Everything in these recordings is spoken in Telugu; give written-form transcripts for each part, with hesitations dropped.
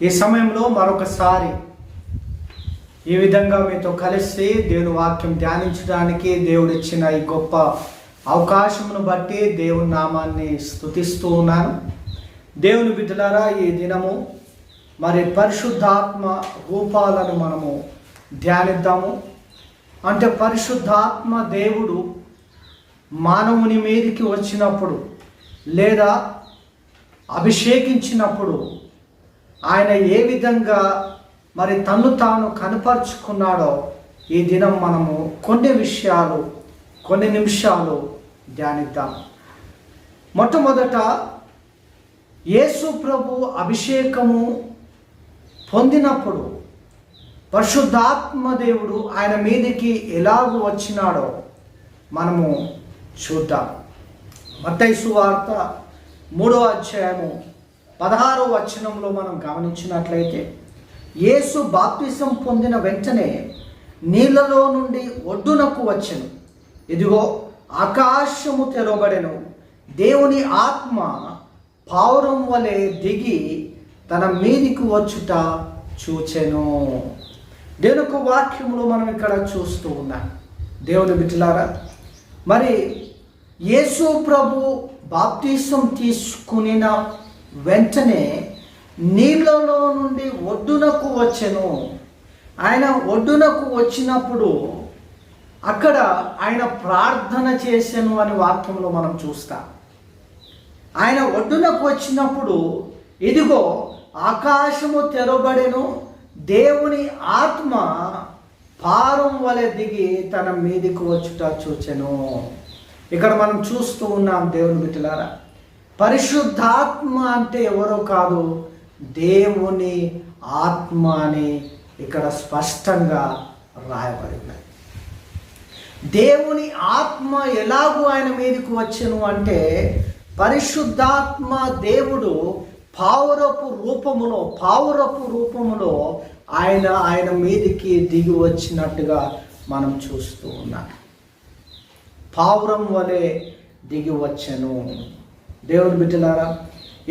ఈ సమయంలో మరొకసారి ఈ విధంగా మీతో కలిసి దేవుని వాక్యం ధ్యానించడానికి దేవుడు ఇచ్చిన ఈ గొప్ప అవకాశమును బట్టి దేవుని నామాన్ని స్తుతిస్తూ ఉన్నాను. దేవుని బిడ్డలారా, ఈ దినము మరి పరిశుద్ధాత్మ రూపాలను మనము ధ్యానిద్దాము. అంటే పరిశుద్ధాత్మ దేవుడు మానవుని మీదకి వచ్చినప్పుడు లేదా అభిషేకించినప్పుడు ఆయన ఏ విధంగా మరి తన్ను తాను కనపరుచుకున్నాడో ఈ దినం మనము కొన్ని నిమిషాలు ధ్యానిద్దాం. మొట్టమొదట యేసు ప్రభు అభిషేకము పొందినప్పుడు పరిశుద్ధాత్మ దేవుడు ఆయన మీదికి ఎలాగూ వచ్చినాడో మనము చూద్దాం. మత్తయి సువార్త 3వ అధ్యాయము 16వ వచనంలో మనం గమనించినట్లయితే, యేసు బాప్తిసం పొందిన వెంటనే నీళ్ళలో నుండి ఒడ్డునకు వచ్చెను. ఇదిగో ఆకాశము తెరవబడెను, దేవుని ఆత్మ పావురం వలె దిగి తన మీదికి వచ్చుట చూచెను. దేవుని యొక్క వాక్యములో మనం ఇక్కడ చూస్తూ ఉన్నాం. దేవుని బిడ్డలారా, మరి యేసు ప్రభు బాప్తిసం తీసుకునిన వెంటనే నీళ్ళలో నుండి ఒడ్డునకు వచ్చెను. ఆయన ఒడ్డునకు వచ్చినప్పుడు అక్కడ ఆయన ప్రార్థన చేసెను అని వాక్యంలో మనం చూస్తాం. ఆయన ఒడ్డునకు వచ్చినప్పుడు ఇదిగో ఆకాశము తెరవబడెను, దేవుని ఆత్మ పారం వలె దిగి తన మీదికి వచ్చుట చూచెను. ఇక్కడ మనం చూస్తూ ఉన్నాం దేవుని బిడ్డలారా, పరిశుద్ధాత్మ అంటే ఎవరో కాదు, దేవుని ఆత్మ అని ఇక్కడ స్పష్టంగా రాయబడింది. దేవుని ఆత్మ ఎలాగూ ఆయన మీదకి వచ్చెను అంటే, పరిశుద్ధాత్మ దేవుడు పావురపు రూపములో ఆయన మీదికి దిగి వచ్చినట్టుగా మనం చూస్తూ ఉన్నాం. పావురం వలె దిగి వచ్చెను. దేవుని బిడ్డలారా,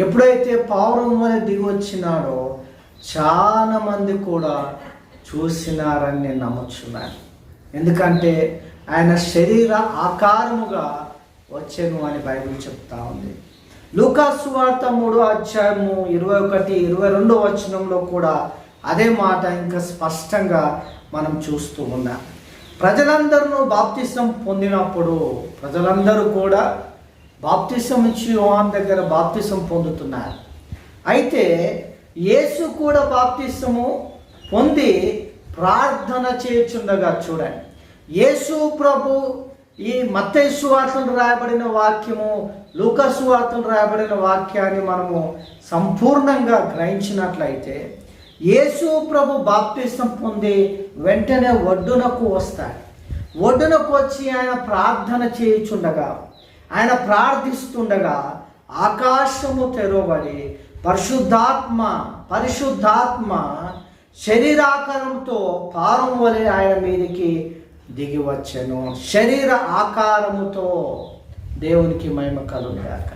ఎప్పుడైతే పావురం వలె దిగి వచ్చినాడో చాలా మంది కూడా చూసినారని నేను నమ్ముచున్నాను. ఎందుకంటే ఆయన శరీర ఆకారముగా వచ్చెను అని బైబిల్ చెప్తా ఉంది. లూకా సువార్త 3వ అధ్యాయము 21-22 వచనంలో కూడా అదే మాట ఇంకా స్పష్టంగా మనం చూస్తూ ఉన్నాం. ప్రజలందరూ బాప్తిసం పొందినప్పుడు ప్రజలందరూ కూడా బాప్తిసం ఇచ్చి యోహాను దగ్గర బాప్తిసం పొందుతున్నారు. అయితే యేసు కూడా బాప్తిసము పొంది ప్రార్థన చేయుచుండగా చూడండి. యేసు ప్రభు ఈ మత్తయి సువార్తలో రాయబడిన వాక్యము, లూకా సువార్తలో రాయబడిన వాక్యాన్ని మనము సంపూర్ణంగా గ్రహించినట్లయితే, యేసు ప్రభు బాప్తిసం పొంది వెంటనే ఒడ్డునకు వస్తాడు. ఒడ్డునకు వచ్చి ఆయన ప్రార్థన చేయుచుండగా, ఆయన ప్రార్థిస్తుండగా ఆకాశము తెరవబడి పరిశుద్ధాత్మ శరీరాకారంతో పారం వలె ఆయన మీదకి దిగి వచ్చెను. శరీర ఆకారముతో. దేవునికి మహిమ కలుగుగాక.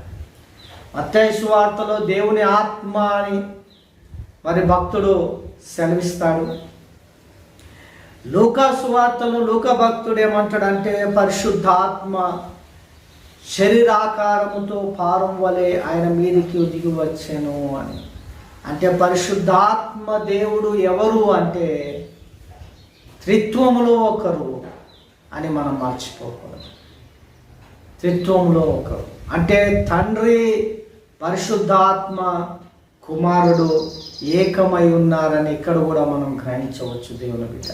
మత్తయి సువార్తలో దేవుని ఆత్మ అని మరి భక్తుడు సెలవిస్తాడు. లూకా సువార్తలో లూకా భక్తుడు ఏమంటాడంటే, పరిశుద్ధాత్మ శరీరాకారముతో పారం వలె ఆయన మీదికి దిగి వచ్చెను అని. అంటే పరిశుద్ధాత్మ దేవుడు ఎవరు అంటే త్రిత్వములో ఒకరు అని మనం మర్చిపోకూడదు. త్రిత్వములో ఒకరు అంటే తండ్రి, పరిశుద్ధాత్మ, కుమారుడు ఏకమై ఉన్నారని ఇక్కడ కూడా మనం గ్రహించవచ్చు. దేవుని బిడ్డ,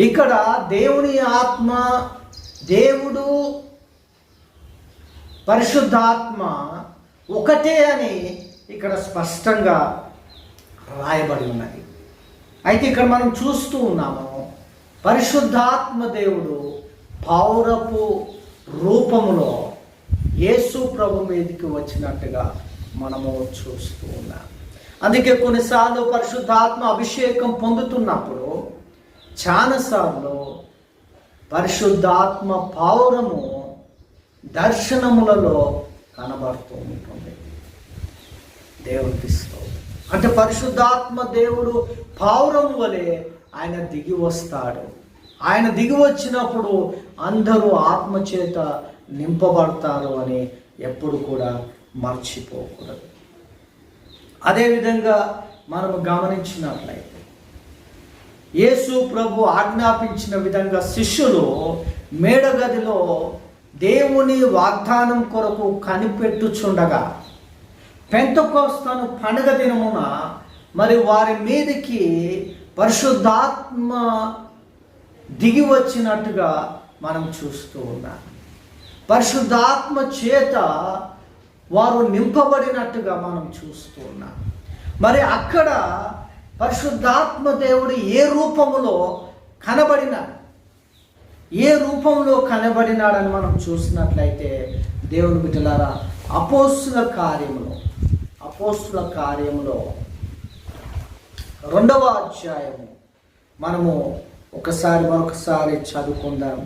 ఇక్కడ దేవుని ఆత్మ, దేవుడు, పరిశుద్ధాత్మ ఒకటే అని ఇక్కడ స్పష్టంగా రాయబడి ఉన్నది. అయితే ఇక్కడ మనం చూస్తూ ఉన్నాము, పరిశుద్ధాత్మ దేవుడు పావురపు రూపములో యేసు ప్రభు మీదకి వచ్చినట్టుగా మనము చూస్తూ ఉన్నాం. అందుకే కొన్నిసార్లు పరిశుద్ధాత్మ అభిషేకం పొందుతున్నప్పుడు చాలాసార్లు పరిశుద్ధాత్మ పావురము దర్శనములలో కనబడుతూ ఉంటుంది. దేవునికి స్తోత్రం. అంటే పరిశుద్ధాత్మ దేవుడు పావురం వలె ఆయన దిగి వస్తాడు. ఆయన దిగి వచ్చినప్పుడు అందరూ ఆత్మచేత నింపబడతారు అని ఎప్పుడు కూడా మర్చిపోకూడదు. అదేవిధంగా మనము గమనించినట్లయితే యేసు ప్రభు ఆజ్ఞాపించిన విధంగా శిష్యులు మేడగదిలో దేవుని వాగ్దానం కొరకు కనిపెట్టుచుండగా పెంతెకోస్తు పండుగ దినమున మరి వారి మీదకి పరిశుద్ధాత్మ దిగి వచ్చినట్టుగా మనం చూస్తూ ఉన్నాం. పరిశుద్ధాత్మ చేత వారు నింపబడినట్టుగా మనం చూస్తూ ఉన్నాం. మరి అక్కడ పరిశుద్ధాత్మ దేవుడు ఏ రూపంలో కనబడినాడని మనం చూసినట్లయితే దేవుని బిడ్డలారా అపోస్తుల కార్యములో 2వ అధ్యాయము మనము మరొకసారి చదువుకుందాం.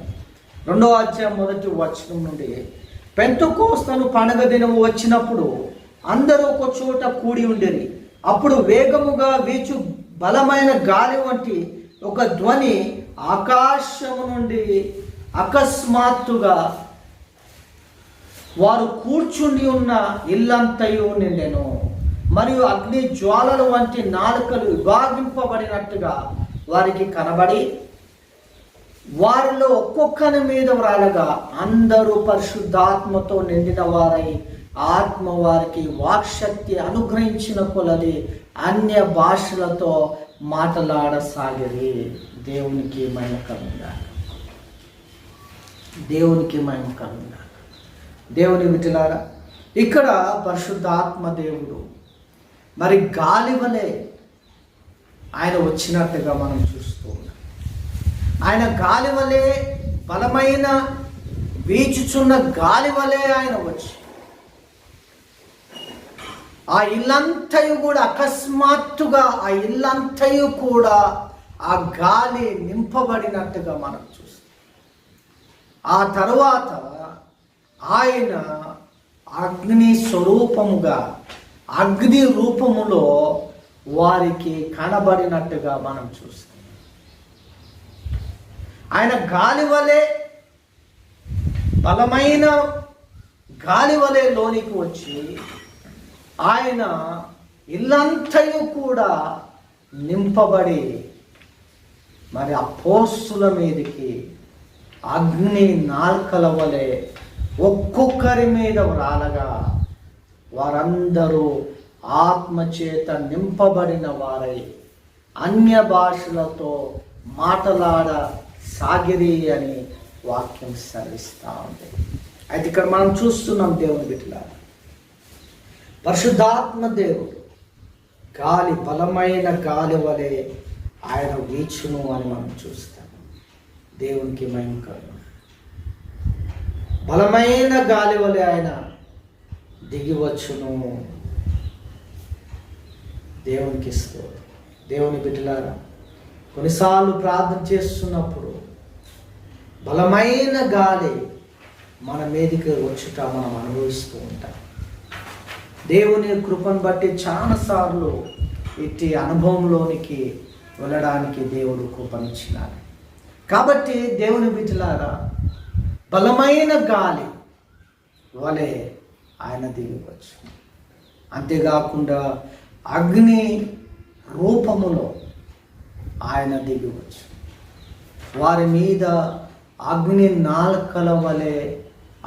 2వ అధ్యాయం 1వ వచనం నుండి, పెంతెకోస్తు పండుగ దినము వచ్చినప్పుడు అందరూ ఒక చోట కూడి ఉండేది. అప్పుడు వేగముగా వీచు బలమైన గాలి వంటి ఒక ధ్వని ఆకాశము నుండి అకస్మాత్తుగా వారు కూర్చుండి ఉన్న ఇల్లంతయు నిండెను. మరియు అగ్ని జ్వాలల వంటి నాలుకలు విభాగింపబడినట్టుగా వారికి కనబడి వారిలో ఒక్కొక్కరి మీద వ్రాలగా అందరూ పరిశుద్ధాత్మతో నిండిన వారై ఆత్మ వారికి వాక్శక్తి అనుగ్రహించిన కొలది అన్య భాషలతో మాట్లాడసాగిరి. దేవునికి మహిమ కలుగుగాక. దేవుని విటులారా, ఇక్కడ పరిశుద్ధాత్మ దేవుడు మరి గాలి వలె ఆయన వచ్చినట్టుగా మనం చూస్తూ ఉన్నాం. ఆయన గాలి వలె, బలమైన వీచుచున్న గాలి వలె ఆయన వచ్చి ఆ ఇల్లంతయు కూడా అకస్మాత్తుగా ఆ గాలి నింపబడినట్టుగా మనం చూస్తాం. ఆ తరువాత ఆయన అగ్ని స్వరూపముగా, అగ్ని రూపములో వారికి కనబడినట్టుగా మనం చూస్తాం. ఆయన గాలి వలె, బలమైన గాలి వలె లోనికి వచ్చి ఆయన ఇల్లంతయు కూడా నింపబడి మరి అపోస్తుల మీదకి అగ్ని నాల్కల వలె ఒక్కొక్కరి మీద రాలగా వారందరూ ఆత్మచేత నింపబడిన వారై అన్య భాషలతో మాట్లాడసాగిరి అని వాక్యం సెలవిస్తూ ఉంది. అయితే ఇక్కడ మనం చూస్తున్నాం దేవుని బిడ్డలారా, పరిశుద్ధాత్మ దేవుడు గాలి, బలమైన గాలి వలె ఆయన వీచును అని మనం చూస్తాం. దేవునికి మహిమ కలుగును. బలమైన గాలి వలె ఆయన దిగివచ్చును. దేవునికి స్తోత్రం. దేవుని బిడ్డలారా, కొన్నిసార్లు ప్రార్థన చేస్తున్నప్పుడు బలమైన గాలి మన మీదకి వచ్చుట మనం అనుభవిస్తూ ఉంటాం. దేవుని కృపను బట్టి చాలాసార్లు ఇట్టి అనుభవంలోనికి వెళ్ళడానికి దేవుడు కృపనిచ్చినాడు. కాబట్టి దేవుని బిడ్డలారా, బలమైన గాలి వలె ఆయన దిగవచ్చు. అంతేకాకుండా అగ్ని రూపములో ఆయన దిగవచ్చు. వారి మీద అగ్ని నాలుకల వలె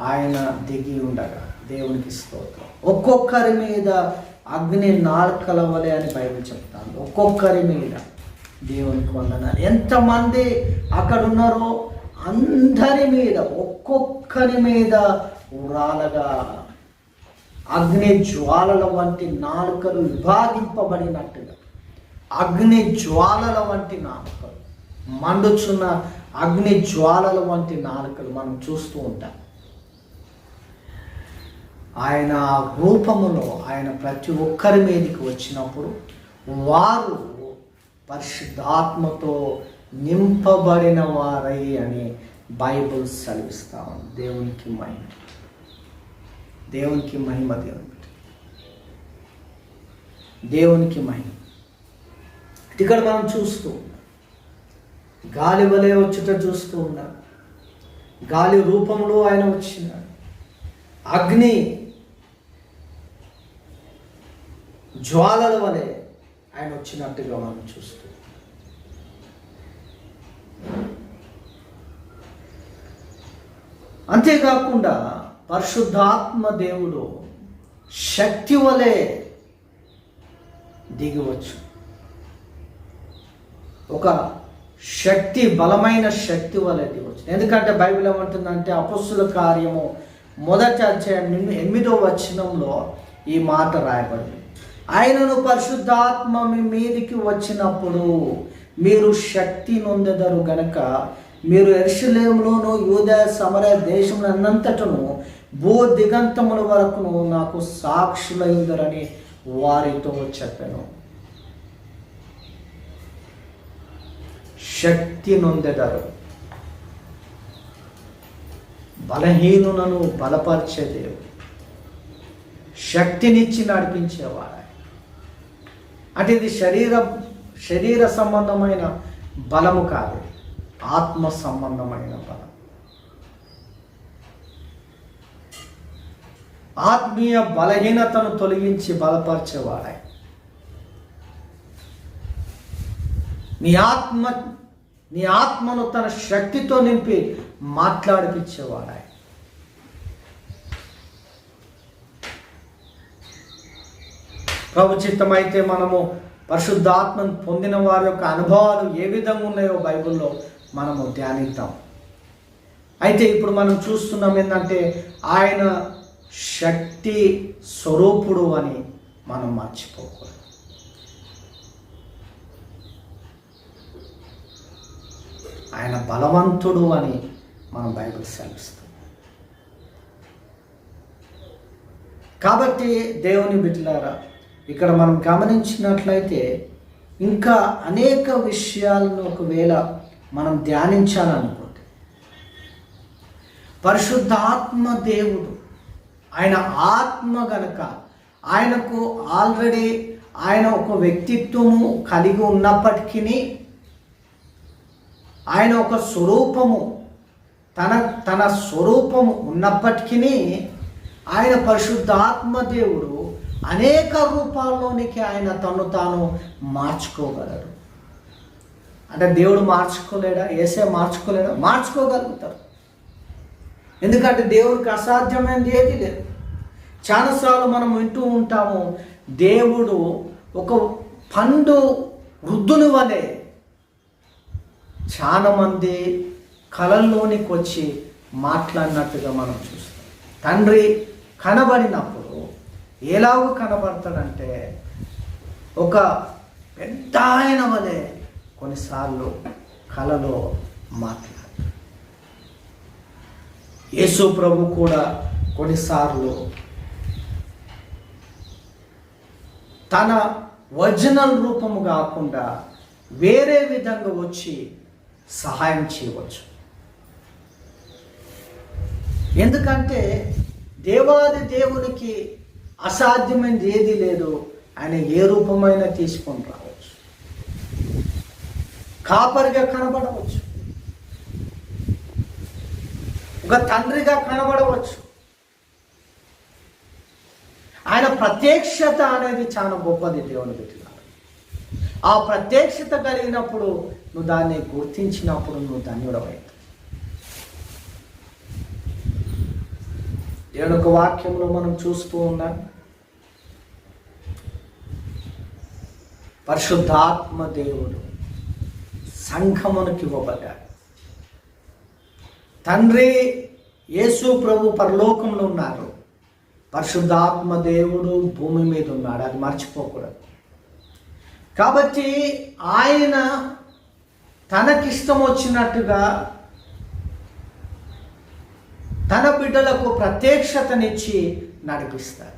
ఆయన దిగి ఉండగా, దేవునికి స్తోత్రం. ఒక్కొక్కరి మీద అగ్ని నాలుకల వలె అని బైబిల్ చెప్తాను. ఒక్కొక్కరి మీద. దేవునికి వందనాలు. ఎంతమంది అక్కడ ఉన్నారో అందరి మీద, ఒక్కొక్కరి మీద ఉరాలగా అగ్ని జ్వాలల వంటి నాలుకలు విభాగింపబడినట్టుగా, అగ్ని జ్వాలల వంటి నాలుకలు, మండుచున్న అగ్ని జ్వాలల వంటి నాలుకలు మనం చూస్తూ ఉంటాం. ఆయన రూపములో ఆయన ప్రతి ఒక్కరి మీదకి వచ్చినప్పుడు వారు పరిశుద్ధాత్మతో నింపబడిన వారై అని బైబిల్ సెలవిస్తా ఉంది. దేవునికి మహిమ, దేవునికి మహిమ. దేవుని దేవునికి మహిమ. ఇక్కడ మనం చూస్తూ ఉన్నాం, గాలి వలె వచ్చుట చూస్తూ ఉన్నాం. గాలి రూపంలో ఆయన వచ్చినాడు. అగ్ని జ్వాలల వలె ఆయన వచ్చినట్టుగా మనం చూస్తూ, అంతేకాకుండా పరిశుద్ధాత్మ దేవుడు శక్తి వలె దిగివచ్చు. ఒక శక్తి, బలమైన శక్తి వలె దిగవచ్చు. ఎందుకంటే బైబిల్ ఏమంటుందంటే అపొస్తలుల కార్యము 1వ అధ్యాయం 8వ వచనంలో ఈ మాట రాయబడింది. ఆయనను పరిశుద్ధాత్మ మీ మీదికి వచ్చినప్పుడు మీరు శక్తి నొందెదరు గనక మీరు యెరూషలేములోను యూదయ సమరయ దేశమునంతటను భూ దిగంతముల వరకును నాకు సాక్షులైందరని వారితో చెప్పాను. శక్తి నొందెదరు. బలహీనులను బలపరిచే దేవుడు, శక్తినిచ్చి నడిపించేవాడు. అంటే ఇది శరీర సంబంధమైన బలము కాదు, ఆత్మ సంబంధమైన బలం. ఆత్మీయ బలహీనతను తొలగించి బలపరిచేవాడే. నీ ఆత్మను తన శక్తితో నింపి మాట్లాడిపించేవాడే. ప్రభు చిత్తమైతే మనము పరిశుద్ధాత్మను పొందిన వారి యొక్క అనుభవాలు ఏ విధంగా ఉన్నాయో బైబిల్లో మనము ధ్యానిద్దాం. అయితే ఇప్పుడు మనం చూస్తున్నాం ఏంటంటే ఆయన శక్తి స్వరూపుడు అని మనం మర్చిపోకూడదు. ఆయన బలవంతుడు అని మనం బైబిల్ సెలవిస్తుంది. కాబట్టి దేవుని బిడ్డలారా, ఇక్కడ మనం గమనించినట్లయితే ఇంకా అనేక విషయాలను ఒకవేళ మనం ధ్యానించాలనుకుంటే, పరిశుద్ధాత్మ దేవుడు ఆయన ఆత్మ గనక ఆయనకు ఆల్రెడీ ఆయన ఒక వ్యక్తిత్వము కలిగి ఉన్నప్పటికీ, ఆయన ఒక స్వరూపము తన స్వరూపము ఉన్నప్పటికీ, ఆయన పరిశుద్ధాత్మ దేవుడు అనేక రూపాల్లోనికి ఆయన తను తాను మార్చుకోగలడు. అంటే దేవుడు మార్చుకోలేడా? యేసే మార్చుకోలేడా? మార్చుకోగలుగుతారు. ఎందుకంటే దేవుడికి అసాధ్యమైనది ఏది లేదు. చాలాసార్లు మనం వింటూ ఉంటాము, దేవుడు ఒక పండు వృద్ధుని వలె చాలా మంది కళల్లోనికి వచ్చి మాట్లాడినట్టుగా మనం చూస్తాం. తండ్రి కనబడినప్పుడు ఎలాగో కనబడతాడంటే ఒక పెద్ద ఆయన వలె కొన్నిసార్లు కళలో మాట్లాడు. యేసు ప్రభు కూడా కొన్నిసార్లు తన ఒరిజినల్ రూపము కాకుండా వేరే విధంగా వచ్చి సహాయం చేయవచ్చు. ఎందుకంటే దేవాది దేవునికి అసాధ్యమైనది ఏది లేదు. ఆయన ఏ రూపమైనా తీసుకొని రావచ్చు. కాపరిగా కనబడవచ్చు, ఒక తండ్రిగా కనబడవచ్చు. ఆయన ప్రత్యక్షత అనేది చాలా గొప్పది దేవుని బిడ్డలారా. ఆ ప్రత్యక్షత కలిగినప్పుడు నువ్వు దాన్ని గుర్తించినప్పుడు నువ్వు ధన్యుడవైతావు. దేవుని యొక్క వాక్యంలో మనం చూస్తూ ఉన్నాం, పరిశుద్ధాత్మ దేవుడు సంఘమునికి ఇవ్వబడ్డాడు. తండ్రి యేసు ప్రభు పరలోకంలో ఉన్నారు, పరిశుద్ధాత్మ దేవుడు భూమి మీద ఉన్నాడు. అది మర్చిపోకూడదు. కాబట్టి ఆయన తనకిష్టం వచ్చినట్టుగా తన బిడ్డలకు ప్రత్యక్షతనిచ్చి నడిపిస్తారు.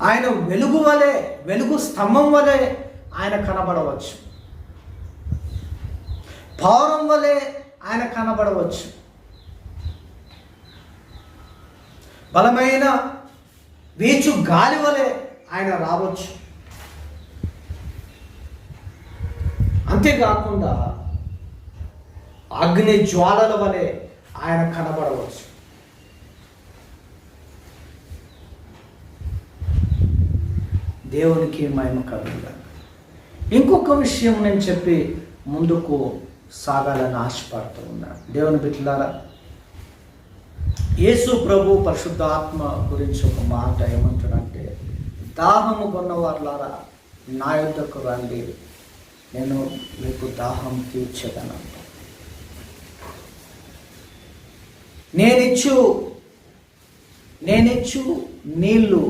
ఆయన వెలుగు వలె, వెలుగు స్తంభం వలె ఆయన కనబడవచ్చు. పౌరం వలె ఆయన కనబడవచ్చు. బలమైన వీచు గాలి వలె ఆయన రావచ్చు. అంతేకాకుండా అగ్ని జ్వాలల వలె ఆయన కనబడవచ్చు. దేవునికి మహిమ కలుగుగాక. ఇంకొక విషయం నేను చెప్పి ముందుకు సాగాలని ఆశపడుతూ ఉన్నాను. దేవుని బిడ్డలారా, యేసు ప్రభు పరిశుద్ధాత్మ గురించి ఒక మాట ఏమంటాడంటే, దాహము కొన్నవారులారా నా యొద్దకు రండి, నేను మీకు దాహం తీర్చేదనంట. నేనిచ్చు నీళ్ళు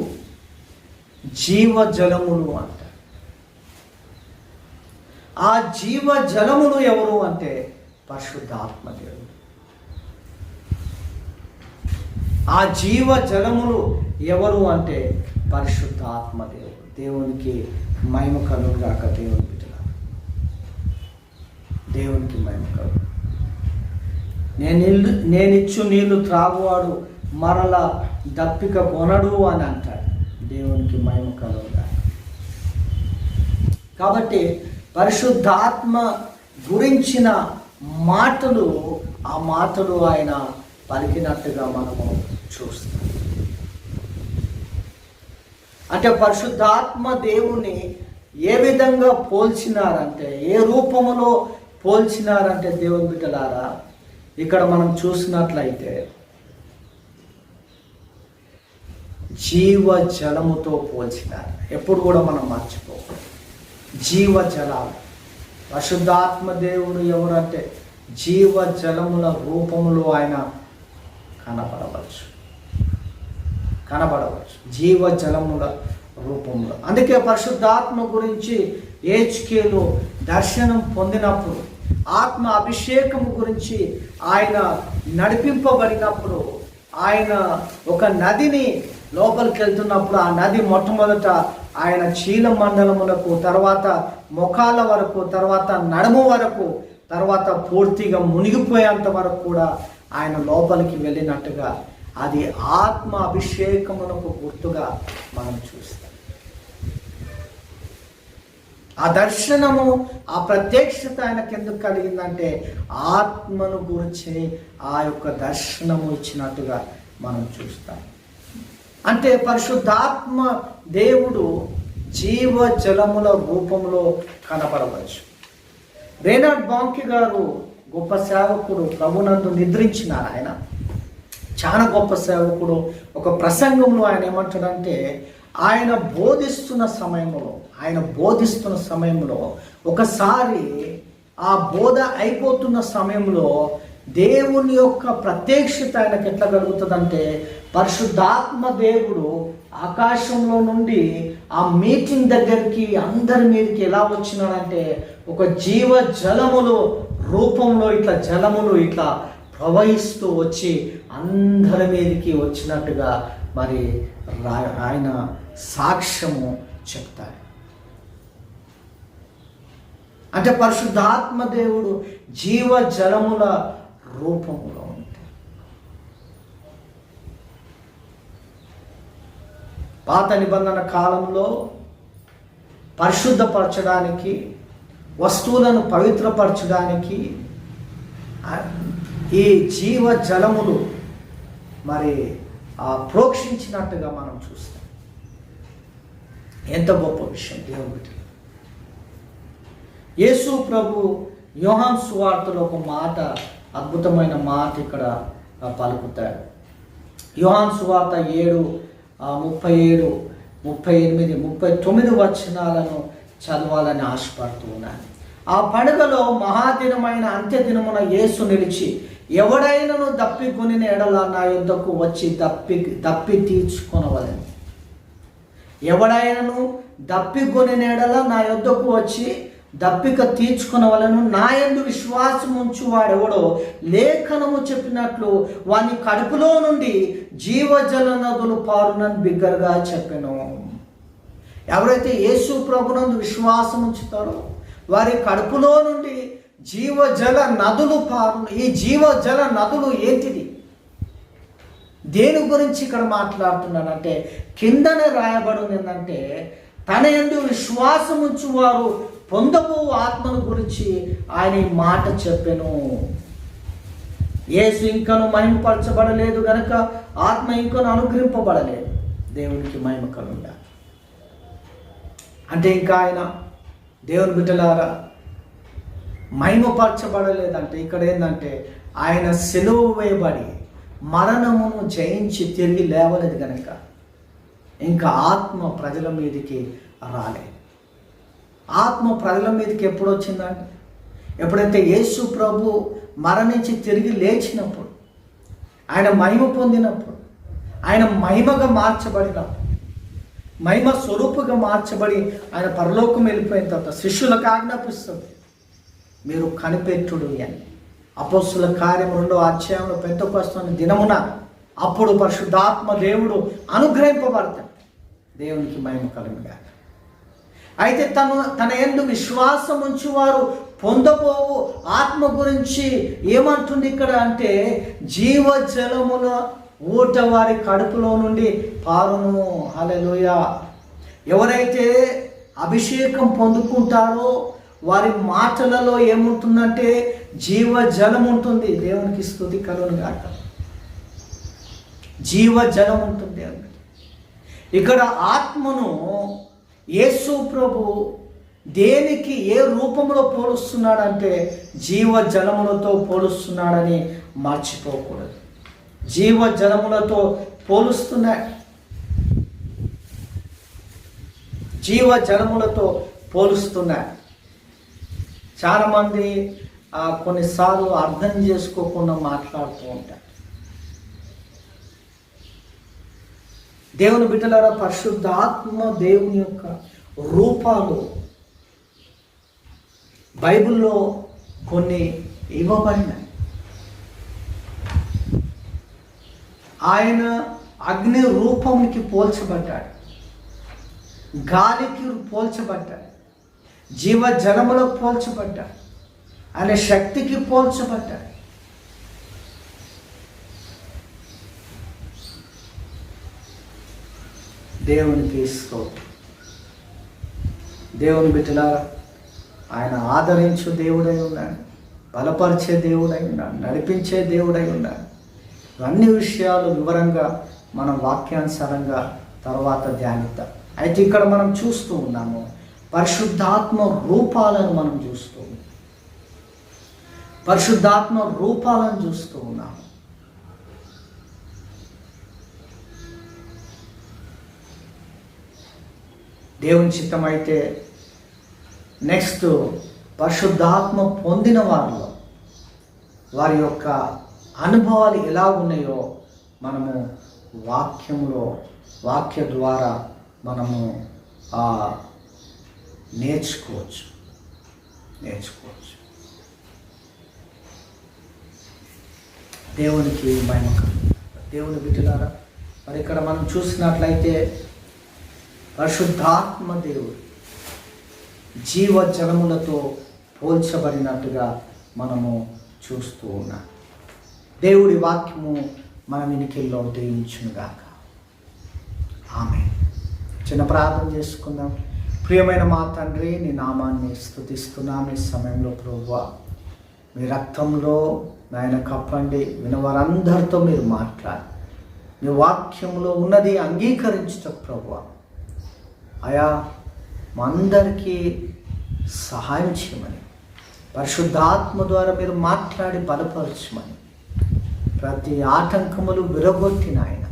జీవజలములు అంట. ఆ జీవజలములు ఎవరు అంటే పరిశుద్ధాత్మ దేవుడు. ఆ జీవజలములు ఎవరు అంటే పరిశుద్ధాత్మ దేవుడు. దేవునికి మహిమ కలుగుగాక. దేవుని బిడ్డలారా, దేవునికి మహిమ కలుగు. నేనిచ్చు నీళ్లు త్రాగువాడు మరలా దప్పిక కొనడు అని అంటాడు. దేవునికి మహిమ కలుగుగాక. కాబట్టి పరిశుద్ధాత్మ గురించిన మాటలు, ఆ మాటలు ఆయన పలికినట్టుగా మనము చూస్తాం. అంటే పరిశుద్ధాత్మ దేవుని ఏ విధంగా పోల్చినారంటే, ఏ రూపములో పోల్చినారంటే దేవుని బిడ్డలారా, ఇక్కడ మనం చూసినట్లయితే జీవజలముతో పోల్చినారు. ఎప్పుడు కూడా మనం మర్చిపోకూడదు. జీవజలాలు. పరిశుద్ధాత్మ దేవుడు ఎవరంటే జీవజలముల రూపములో ఆయన కనబడవచ్చు. జీవజలముల రూపంలో. అందుకే పరిశుద్ధాత్మ గురించి హెచ్కేలు దర్శనం పొందినప్పుడు, ఆత్మ అభిషేకము గురించి ఆయన నడిపింపబడినప్పుడు, ఆయన ఒక నదిని లోపలికి వెళ్తున్నప్పుడు ఆ నది మొట్టమొదట ఆయన చీల మండలములకు, తర్వాత ముఖాల వరకు, తర్వాత నడుము వరకు, తర్వాత పూర్తిగా మునిగిపోయేంత వరకు కూడా ఆయన లోపలికి వెళ్ళినట్టుగా, అది ఆత్మ అభిషేకమునకు గుర్తుగా మనం చూస్తాం. ఆ దర్శనము, ఆ ప్రత్యక్షత ఆయనకు ఎందుకు కలిగిందంటే ఆత్మను గురించి ఆ యొక్క దర్శనము ఇచ్చినట్టుగా మనం చూస్తాం. అంటే పరిశుద్ధాత్మ దేవుడు జీవజలముల రూపంలో కనపడవచ్చు. రేనాడ్ బాంకి గారు గొప్ప సేవకుడు, ప్రభునందు నిద్రించినారు. ఆయన చాలా గొప్ప సేవకుడు. ఒక ప్రసంగంలో ఆయన ఏమంటాడంటే, ఆయన బోధిస్తున్న సమయంలో ఒకసారి ఆ బోధ అయిపోతున్న సమయంలో దేవుని యొక్క ప్రత్యక్షత ఆయనకు ఎట్లా కలుగుతుందంటే, పరిశుద్ధాత్మ దేవుడు ఆకాశంలో నుండి ఆ మీటింగ్ దగ్గరికి అందరి మీదకి ఎలా వచ్చినాడంటే, ఒక జీవజలములు రూపంలో ఇట్లా జలములు ఇట్లా ప్రవహిస్తూ వచ్చి అందరి మీదకి వచ్చినట్టుగా మరి ఆయన సాక్ష్యము చెప్తాడు. అంటే పరిశుద్ధాత్మ దేవుడు జీవజలముల రూపంలో ఉంటాడు. పాత నిబంధన కాలంలో పరిశుద్ధపరచడానికి, వస్తువులను పవిత్రపరచడానికి ఈ జీవజలములు మరి ప్రోక్షించినట్టుగా మనం చూస్తాం. ఎంత గొప్ప విషయం దేవుడి. యేసు ప్రభు యోహాను సువార్తలో ఒక మాట, అద్భుతమైన మాట ఇక్కడ పలుకుతాడు. యోహాను సువార్త 7:37, 38, 39 వచనాలను చదవాలని ఆశపడుతూ ఉన్నాను. ఆ పండుగలో మహాదినమైన అంత్యదినమున యేసు నిలిచి, ఎవడైనను దప్పికొనిన ఎడల నా యొద్దకు వచ్చి దప్పి తీర్చుకొనవలెను. ఎవడైనను దప్పికొనిన ఎడల నా యొద్దకు వచ్చి దప్పిక తీర్చుకొనవలెను. నా యందు విశ్వాసం ఉంచు వాడెవడో లేఖనము చెప్పినట్లు వాని కడుపులో నుండి జీవజల నదులు పారునని బిగ్గరగా చెప్పెను. ఎవరైతే యేసు ప్రభునందు విశ్వాసం ఉంచుతారో వారి కడుపులో నుండి జీవజల నదులు పారును. ఈ జీవజల నదులు ఏంటిది? దేని గురించి ఇక్కడ మాట్లాడుతున్నానంటే కిందనే రాయబడి ఏంటంటే తన యందు విశ్వాసం ఉంచువారు పొందబో ఆత్మను గురించి ఆయన ఈ మాట చెప్పెను. యేసు ఇంకను మహిమపరచబడలేదు గనక ఆత్మ ఇంకను అనుగ్రహింపబడలేదు. దేవునికి మహిమ కలుగుగా. అంటే ఇంకా ఆయన దేవుని బిడ్డలారా మహిమపరచబడలేదంటే ఇక్కడ ఏంటంటే ఆయన సిలువ వేయబడి మరణమును జయించి తిరిగి లేవలేదు కనుక ఇంకా ఆత్మ ప్రజల మీదకి రాలేదు. ఆత్మ ప్రజల మీదకి ఎప్పుడు వచ్చిందంటే ఎప్పుడైతే యేసు ప్రభు మరణించి తిరిగి లేచినప్పుడు, ఆయన మహిమ పొందినప్పుడు, ఆయన మహిమగా మార్చబడినప్పుడు, మహిమ స్వరూపుగా మార్చబడి ఆయన పరలోకం వెళ్ళిపోయిన తర్వాత శిష్యులకు ఆజ్ఞాపిస్తుంది, మీరు కనిపెట్టుడు అని. అపోస్తుల కార్యం 2వ అధ్యాయంలో పెంతెకొస్తు దినమున అప్పుడు పరిశుద్ధాత్మ దేవుడు అనుగ్రహింపబడతాడు. దేవునికి మహిమ కలుగుగా. అయితే తన యందు విశ్వాసం ఉంచువారు పొందబోవు ఆత్మ గురించి ఏమంటుంది ఇక్కడ అంటే జీవజలముల ఊట వారి కడుపులో నుండి పారును. హల్లెలూయా. ఎవరైతే అభిషేకం పొందుకుంటారో వారి మాటలలో ఏముంటుందంటే జీవజలం ఉంటుంది. దేవునికి స్తుతి కలుగును గాక. జీవజలం ఉంటుంది దేవునికి. ఇక్కడ ఆత్మను యేసు ప్రభు దేనికి ఏ రూపంలో పోలుస్తున్నాడంటే జీవజలములతో పోలుస్తున్నాడని మర్చిపోకూడదు. జీవజలములతో పోలుస్తున్నాడు. జీవజలములతో పోలుస్తున్నాడు. చాలామంది కొన్నిసార్లు అర్థం చేసుకోకుండా మాట్లాడుతూ ఉంటారు. దేవుని బిడ్డలారా, పరిశుద్ధాత్మ దేవుని యొక్క రూపాలు బైబిల్లో కొన్ని ఇవ్వబడినాయి. ఆయన అగ్ని రూపంకి పోల్చబడ్డాడు, గాలికి పోల్చబడ్డాడు, జీవజలములకు పోల్చబడ్డాడు, ఆయన శక్తికి పోల్చబడ్డాడు. దేవునికి స్తోత్రం. దేవుని బిడ్డలారా, ఆయన ఆదరించు దేవుడై ఉన్నాడు, బలపరిచే దేవుడై ఉన్నాడు, నడిపించే దేవుడై ఉన్నాడు. అన్ని విషయాలు వివరంగా మనం వాక్యానుసారంగా తర్వాత ధ్యానిద్దాం. అయితే ఇక్కడ మనం చూస్తూ ఉన్నాము పరిశుద్ధాత్మ రూపాలను మనం చూస్తూ ఉన్నాం. పరిశుద్ధాత్మ రూపాలను చూస్తూ ఉన్నాము. దేవుని చిత్తం అయితే నెక్స్ట్ పరిశుద్ధాత్మ పొందిన వారిలో వారి యొక్క అనుభవాలు ఎలా ఉన్నాయో మనము వాక్య ద్వారా మనము నేర్చుకోవచ్చు. దేవునికి మహిమ. దేవుని బిడ్డలారా, మరి ఇక్కడ మనం చూసినట్లయితే పరిశుద్ధాత్మ దేవుడు జీవజలములతో పోల్చబడినట్టుగా మనము చూస్తూ ఉన్నాం. దేవుడి వాక్యము మన వినికిల్లో దీవించునుగాక. ఆమేన్. చిన్న ప్రార్థన చేసుకుందాం. ప్రియమైన మా తండ్రి, నీ నామాన్ని స్తుతిస్తున్నాం. ఈ సమయంలో ప్రభువా, మీ రక్తంలో నాయన కప్పండి, వినవారందరితో మీరు మాట్లాడి మీ వాక్యంలో ఉన్నది అంగీకరించుట ప్రభువా. అయా మా అందరికీ సహాయం చేయమని, పరిశుద్ధాత్మ ద్వారా మీరు మాట్లాడి బలపరచమని, ప్రతి ఆటంకములు విరగొట్టిన ఆయన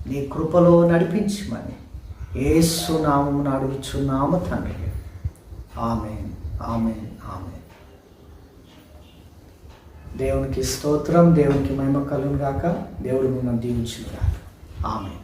నీ కృపలో నడిపించమని యేసు నామమున అడుగుచున్నాము తండ్రి. ఆమేన్, ఆమేన్, ఆమేన్. దేవునికి స్తోత్రం. దేవునికి మహిమ కలుగును గాక. దేవుడు మిమ్మల్ని దీవించును గాక. ఆమేన్.